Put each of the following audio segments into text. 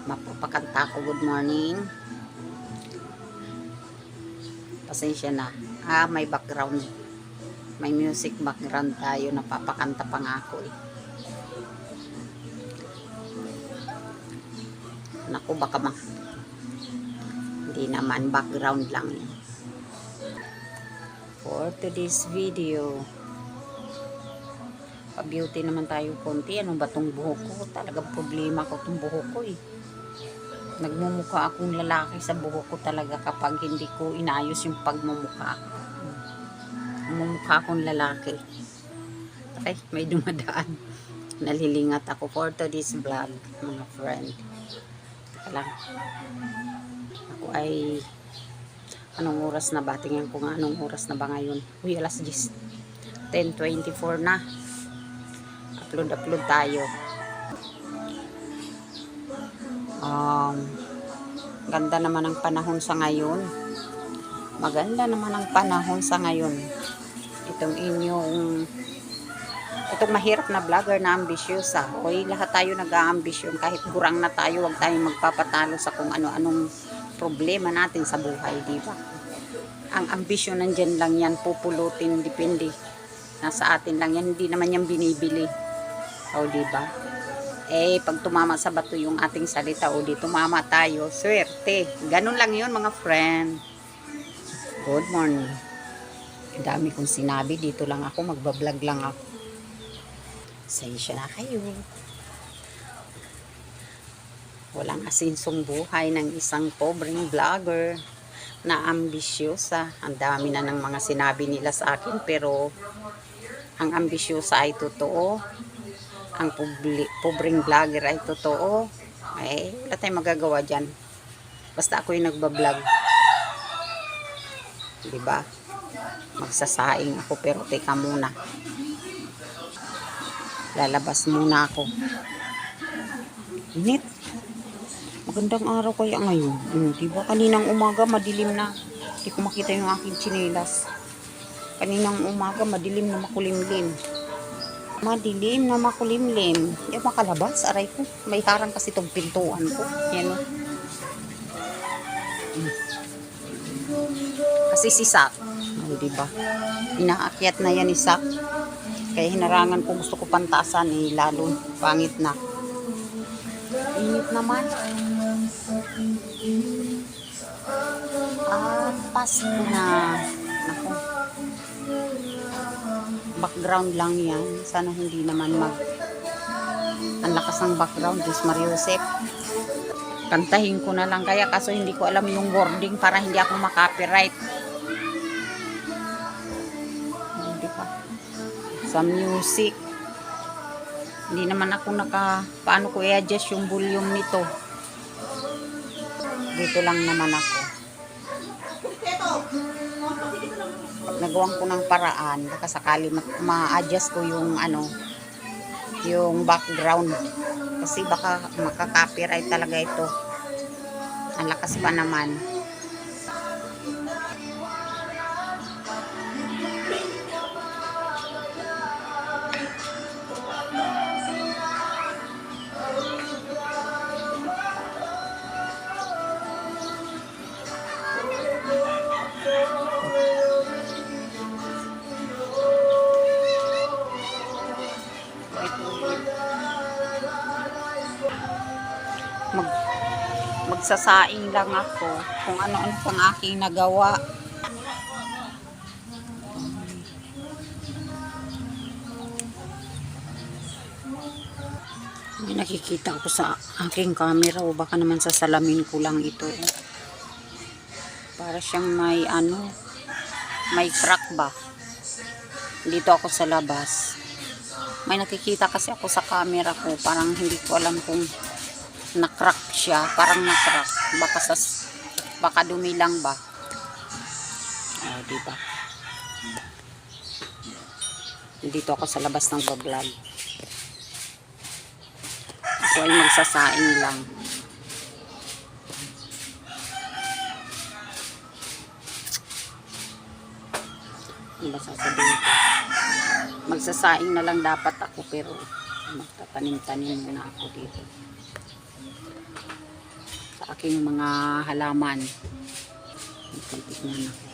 Mapapakanta ko. Good morning. Pasensya na. May background. May music background tayo. Napapakanta pa nga ako eh. Naku, baka hindi naman, background lang yun. For today's video, pa-beauty naman tayo konti. Ano ba tong buhok ko? Talagang problema ko tong buhok ko eh. Nagmumukha akong lalaki sa buhok ko talaga kapag hindi ko inayos yung pagmumukha. Mumukha akong lalaki. Ay, may dumadaan. Nalilingat ako for today's vlog, mga friend. Teka lang. Ako ay anong oras na ba? Tingnan ko nga anong oras na ba ngayon. Uy, alas 10:24 na. Upload tayo. Ganda naman ang panahon sa ngayon. Maganda naman ang panahon sa ngayon. Itong mahirap na vlogger na ambisyosa. Hoy, lahat tayo nag-aambisyon. Kahit gurang na tayo, huwag tayong magpapatalo sa kung ano-anong problema natin sa buhay, di ba? Ang ambisyon nandyan lang yan, pupulutin, depende. Nasa atin lang yan, hindi naman yan binibili. O, di ba? Pag tumama sa bato yung ating salita, o di tumama tayo, swerte. Ganun lang yun, mga friend. Good morning. Dami kong sinabi, dito lang ako, magbablog lang ako. Sensya na kayo. Walang asinsong buhay ng isang pobreng vlogger na ambisyosa. Ang dami na ng mga sinabi nila sa akin, pero ang ambisyosa ay totoo. Ang pobreng vlogger ay totoo. Wala tayong magagawa dyan. Basta ako yung nagbablog. Diba? Magsasaing ako, pero teka muna. Lalabas muna ako. Init. Magandang araw kaya ngayon. Diba? Kaninang umaga, madilim na. Hindi ko makita yung aking tsinelas. Kaninang umaga, madilim na makulimlim. Madilim na makulimlim. Hindi makalabas. Aray ko. May harang kasi itong pintuan ko. Yan o. Kasi si Sak. Diba? Inaakyat na yan ni Sak. Kaya hinarangan ko. Gusto ko pantaasan eh. Lalo pangit na. Init naman. Pasko na. Naku. Background lang yan. Sana hindi naman ang lakas ng background. Diyos Mariusep. Kantahin ko na lang kaya kaso hindi ko alam yung wording para hindi ako makopyright. Hindi pa. Sa music. Hindi naman ako paano ko i-adjust yung volume nito. Dito lang naman ako. Nagawan ko ng paraan baka sakali ma-adjust ko yung yung background kasi baka makaka-copyright talaga ito. Ang lakas pa naman. Magsasaing lang ako kung ano-ano pang aking nagawa. May nakikita ko sa aking camera o baka naman sa salamin ko lang ito. Para siyang may crack ba. Dito ako sa labas. May nakikita kasi ako sa camera ko. Parang hindi ko alam kung na-crack siya, parang na-crack. Baka dumi lang ba? Diba? Dito ako sa labas ng vlog. Ako ay magsasaing lang. Ano ba sasabihin ko? Magsasaing na lang dapat ako pero magtatanim-tanim na ako dito. sa aking mga halaman. Tignan ako.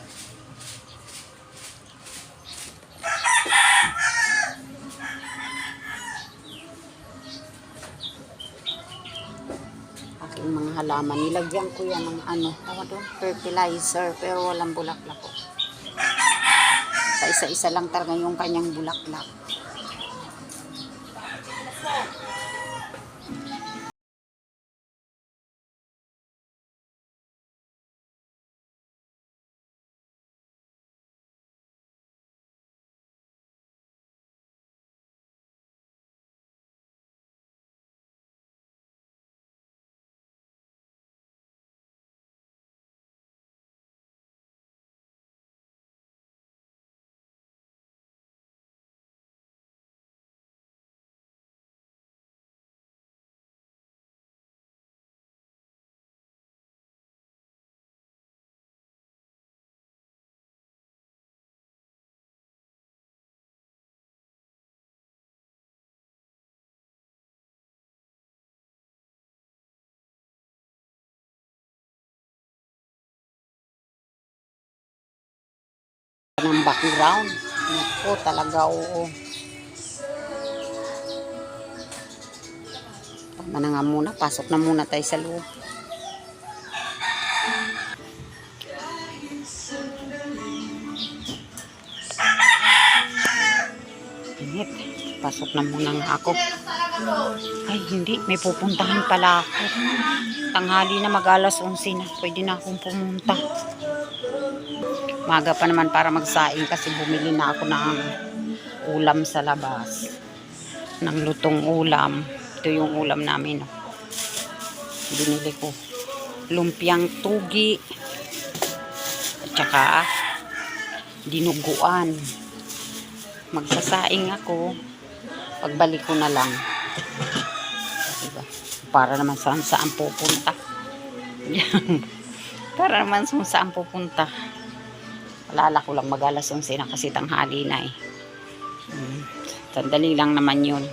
Aking mga halaman. Nilagyan ko yan ng fertilizer, pero walang bulaklak ko. Sa isa-isa lang talaga yung kanyang bulaklak. Ng background. Naku, talaga oo. Tama na nga muna. Pasok na muna tayo sa loob. Init. Pasok na muna nga ako. Ay, hindi. May pupuntahan pala ako. Tanghali na, mag-alas 11 na. Pwede na akong pumunta. Maga pa naman para magsaing kasi bumili na ako ng ulam sa labas. Ng lutong ulam. Ito yung ulam namin. Binili ko. Lumpiang tugi. At saka dinuguan. Magsasaing ako. Pagbalik ko na lang. Diba? Para naman saan pupunta. Para naman saan pupunta. Alala ko lang mag-alas 11 na kasi tanghali na eh. Sandali lang naman yun.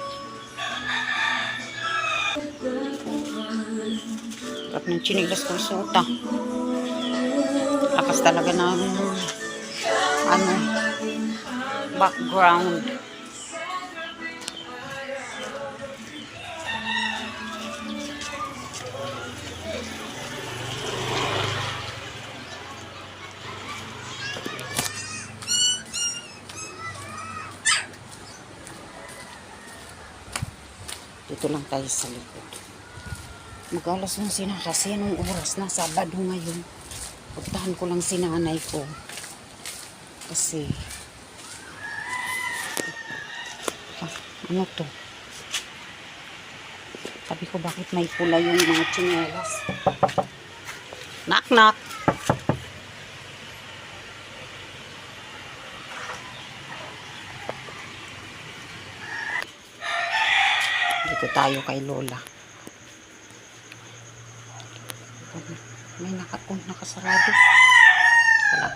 Sarap ng chinilas ko suta. Lakas talaga ng background. Dito lang tayo sa likod. Mag-alas 11 na kasi anong oras na, Sabado ngayon. Puntahan ko lang si nanay ko. Kasi ano to? Sabi ko bakit may pula yung mga tsinelas. Knock knock. Dito tayo kay Lola. May nakasarado. Wala.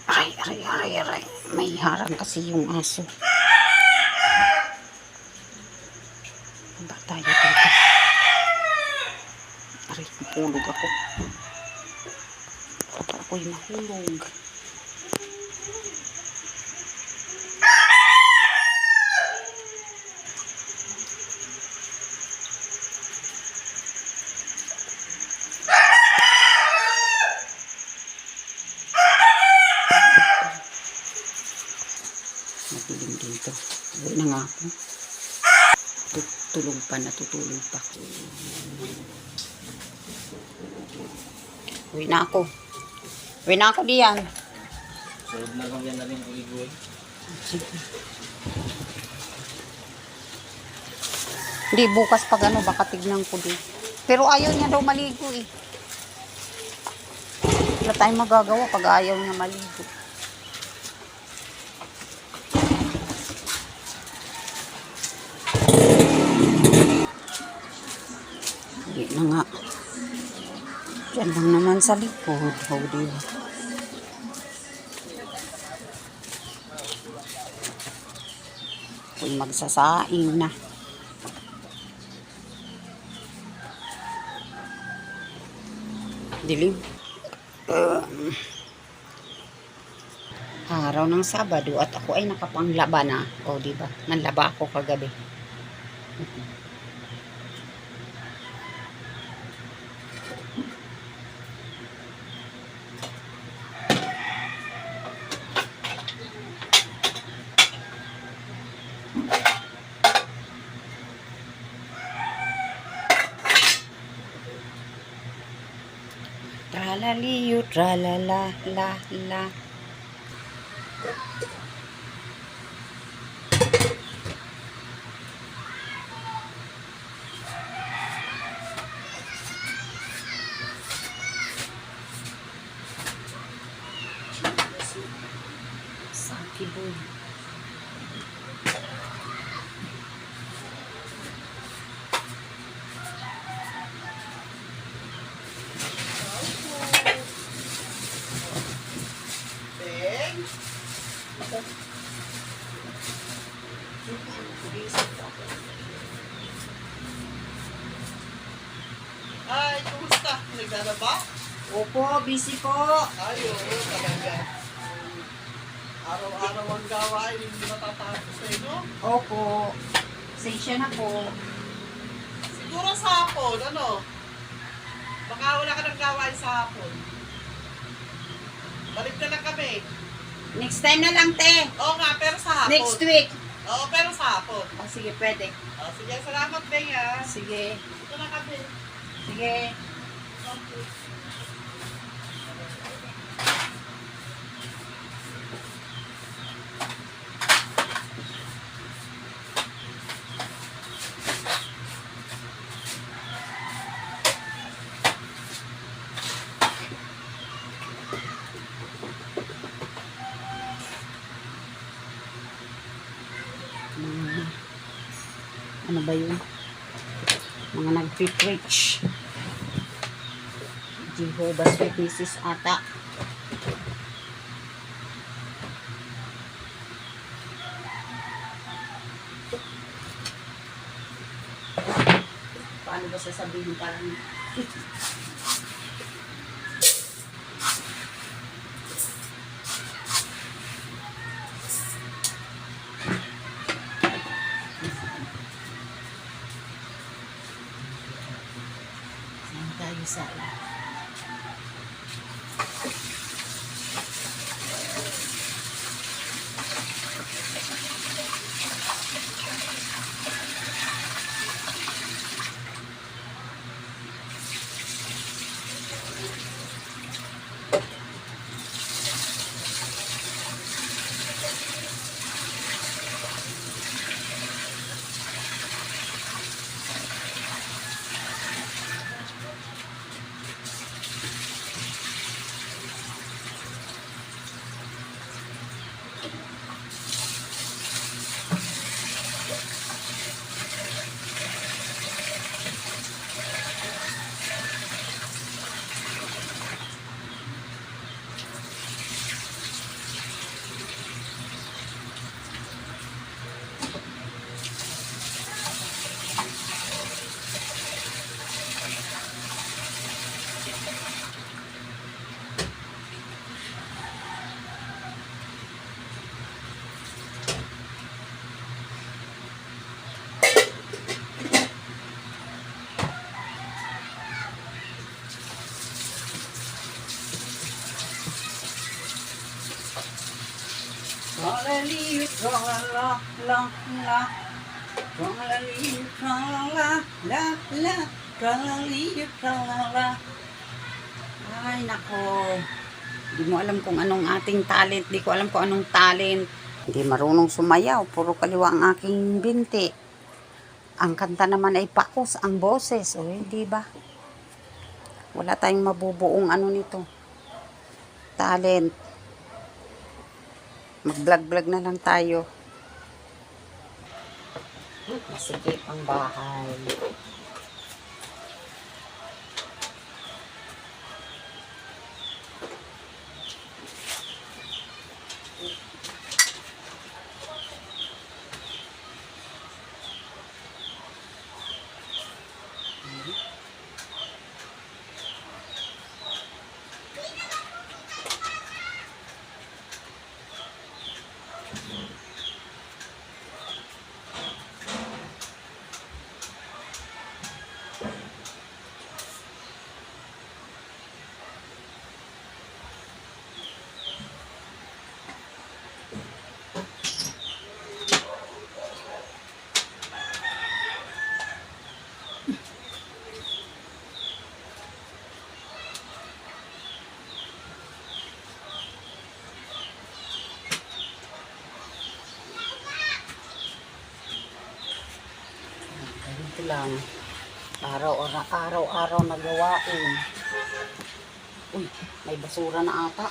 Aray. May harang kasi yung aso. Punta tayo dito. Aray, pupulog ako. Ako'y mahulog. Madilim dito. Uwi na nga ako. Natutulog pa. Uwi na ako. Diyan. Solve na lang yan na rin uligoy. Sige. Hindi, bukas pag baka tignan ko din. Pero ayaw niya daw maligo eh. Wala tayong magagawa pag ayaw niya maligo. Hindi na nga. Diyan lang naman sa likod. Oh, diba? Kung magsasaing na. Dilim. Araw ng Sabado at ako ay nakapanglaba na. O, di ba? Nanlaba ako kagabi. Tralaliyo, tralala, la, la. Saki boy. Ay, kumusta? Naglalaba? Opo, busy po. Ay, oo, talaga. Araw-araw ang gawain, hindi matatapos eh, no? Opo. Sensya na po. Siguro sa hapon, ano? Baka wala ka ng gawain sa hapon. Balik na lang kami. Next time na lang, te. Oo nga, pero sa hapon. Next week. Oo, pero sa hapon. O, sige, pwede. Sige, salamat, Bea. Sige. Dito na kami. Sige. Okay. Mga, ano ba yun? Mga nag-preach. Jehovah's Witnesses ata. Paano ba sasabihin parang saan tayo sa Tralali, tralala, la, la. Tralali, tralala, la, la. Tralali, tralala. Ay, nako. Hindi mo alam kung anong ating talent. Hindi ko alam kung anong talent. Hindi marunong sumayaw. Puro kaliwa ang aking binti. Ang kanta naman ay pakos, ang boses. O, hindi ba? Wala tayong mabubuong ano nito. Talent. Mag-vlog-vlog na lang tayo. Masigit ang bahay. Ito lang. Araw-araw na gawain. Uy, may basura na ata.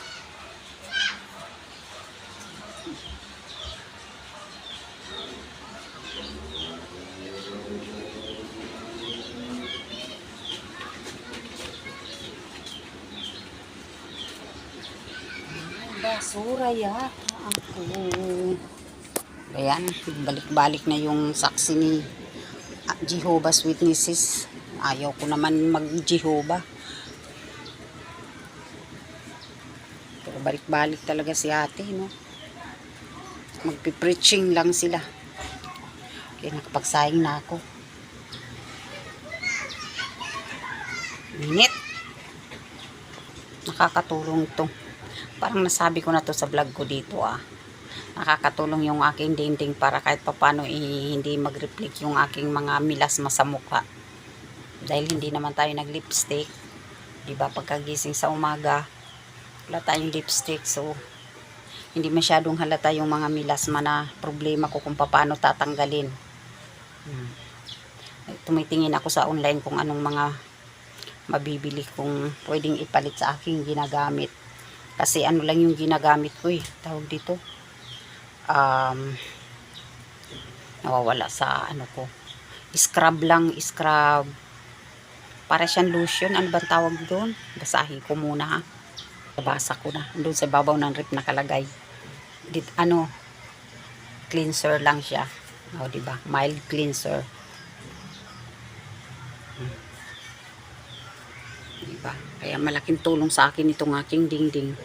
Basura yata ako. Ayan, balik-balik na yung saksi ni Jehovah's Witnesses. Ayaw ko naman mag-Jehovah. Pero balik-balik talaga si ate, no? Magpipreaching lang sila. Kaya nakapagsayang na ako. Init. Nakakatulong to. Parang nasabi ko na to sa vlog ko dito nakakatulong yung aking dingding para kahit papano hindi mag-reflect yung aking mga milasma sa mukha. Dahil hindi naman tayo nag-lipstick. Diba pagkagising sa umaga, wala tayong lipstick. So, hindi masyadong halata yung mga milasma na problema ko kung paano tatanggalin. Tumitingin ako sa online kung anong mga mabibili kung pwedeng ipalit sa aking ginagamit. Kasi ano lang yung ginagamit ko tawag dito. Nawawala sa ano ko. Scrub lang, scrub. Para siyang lotion. Ano ba tawag doon? Basahin ko muna Nabasa ko na. Doon sa babaw ng rip nakalagay. Cleanser lang siya. Diba? Mild cleanser. Diba? Kaya malaking tulong sa akin itong aking dingding.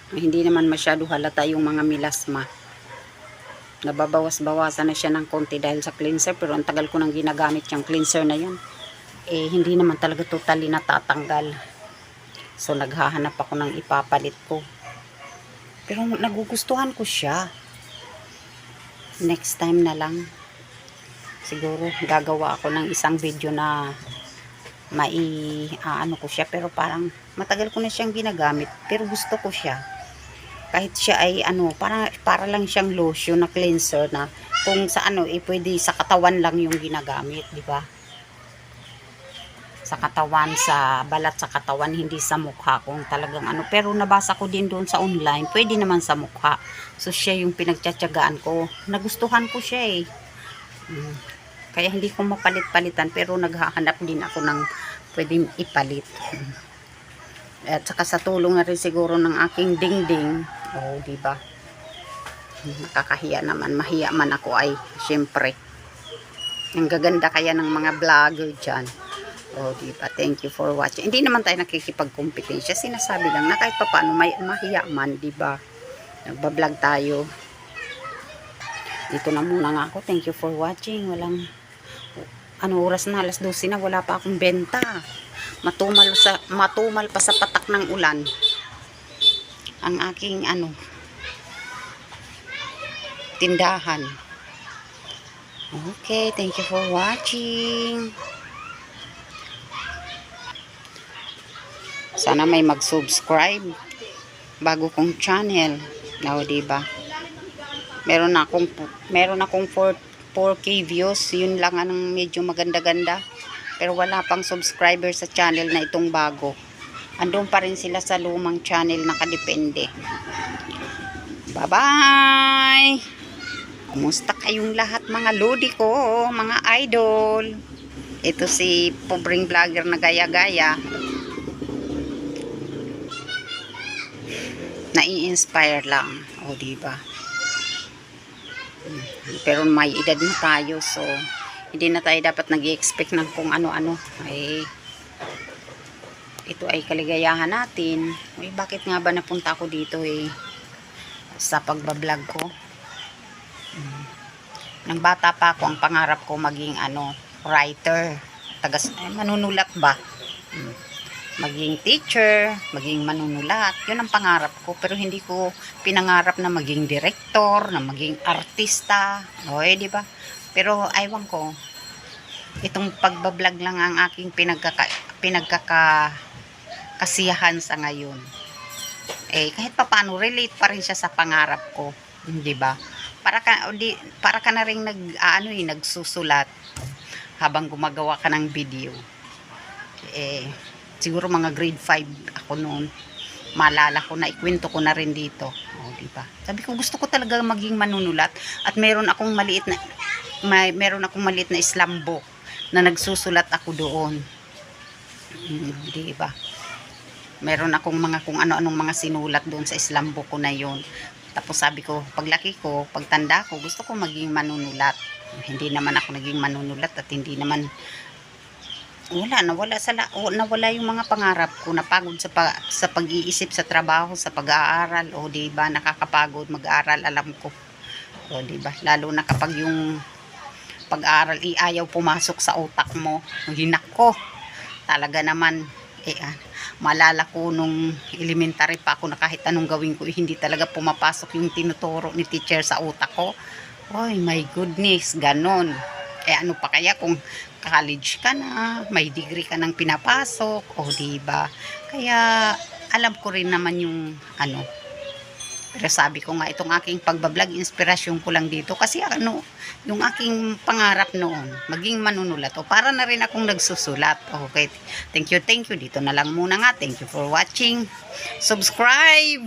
Hindi naman masyado halata yung mga milasma. Nababawas-bawasan na siya ng konti dahil sa cleanser, pero ang tagal ko nang ginagamit yung cleanser na yun. Hindi naman talaga totally natatanggal. So naghahanap ako ng ipapalit ko. Pero nagugustuhan ko siya. Next time na lang. Siguro gagawa ako ng isang video na ano ko siya, pero parang matagal ko na siyang ginagamit, pero gusto ko siya. Kahit siya ay para lang siyang lotion na cleanser na kung sa pwede sa katawan lang yung ginagamit, di ba? Sa katawan, sa balat sa katawan, hindi sa mukha kung talagang pero nabasa ko din doon sa online, pwede naman sa mukha. So siya yung pinagtsatsagaan ko. Nagustuhan ko siya Kaya hindi ko mapalit-palitan, pero naghahanap din ako ng pwedeng ipalit. At saka sa tulong na rin siguro ng aking dingding. Diba? Nakakahiya naman. Mahiya man ako syempre. Ang gaganda kaya ng mga vlogger dyan. Diba? Thank you for watching. Hindi naman tayo nakikipag-competensya. Sinasabi lang na kahit pa paano mahiya man, diba? Nagbablog tayo. Dito na muna nga ako. Thank you for watching. Walang oras na, alas 12 na, wala pa akong benta. Matumal pa sa patak ng ulan ang aking tindahan. Okay, thank you for watching. Sana may mag-subscribe bago kong channel. Diba? Meron akong 4K views. Yun lang ang medyo maganda-ganda. Pero wala pang subscriber sa channel na itong bago. Andun pa rin sila sa lumang channel, nakadepende. Bye-bye! Kumusta kayong lahat mga lodi ko, mga idol? Ito si pobreng vlogger na gaya-gaya. Nai-inspire lang. Diba? Pero may edad na tayo, so hindi na tayo dapat nag-i-expect ng kung ano-ano. Ito ay kaligayahan natin. Bakit nga ba napunta ako dito sa pagbablog ko? Nang bata pa ako, ang pangarap ko maging writer. Manunulat ba? Maging teacher, maging manunulat. Yun ang pangarap ko. Pero hindi ko pinangarap na maging director, na maging artista. Diba? Pero aywan ko, itong pagbablog lang ang aking pinagkakasiyahan sa ngayon. Kahit papaano relate pa rin siya sa pangarap ko, di ba? para ka na ring nagsusulat habang gumagawa ka ng video. Siguro mga grade 5 ako noon. Maalala ko na ikwento ko na rin dito. Di ba? Sabi ko gusto ko talaga maging manunulat at meron akong maliit na Islam book na nagsusulat ako doon. Di ba? Meron akong kung ano-anong mga sinulat doon sa Islam book ko na yon. Tapos sabi ko, paglaki ko, pagtanda ko, gusto ko maging manunulat. Hindi naman ako naging manunulat at hindi naman nawala yung mga pangarap ko, napagod sa pag-iisip sa trabaho, sa pag-aaral. Di ba, nakakapagod mag-aaral, alam ko. Di ba, lalo na kapag yung pag-aaral ayaw pumasok sa utak mo. Hinak ko. Talaga naman maalala ko nung elementary pa ako na kahit anong gawin ko hindi talaga pumapasok yung tinuturo ni teacher sa utak ko. My goodness, ganon. Ano pa kaya kung college ka na, may degree ka nang pinapasok, diba? Kaya alam ko rin naman yung pero sabi ko nga, itong aking pagbablog, inspirasyon ko lang dito kasi yung aking pangarap noon, maging manunulat. Para na rin akong nagsusulat. Okay, thank you. Dito na lang muna nga. Thank you for watching. Subscribe!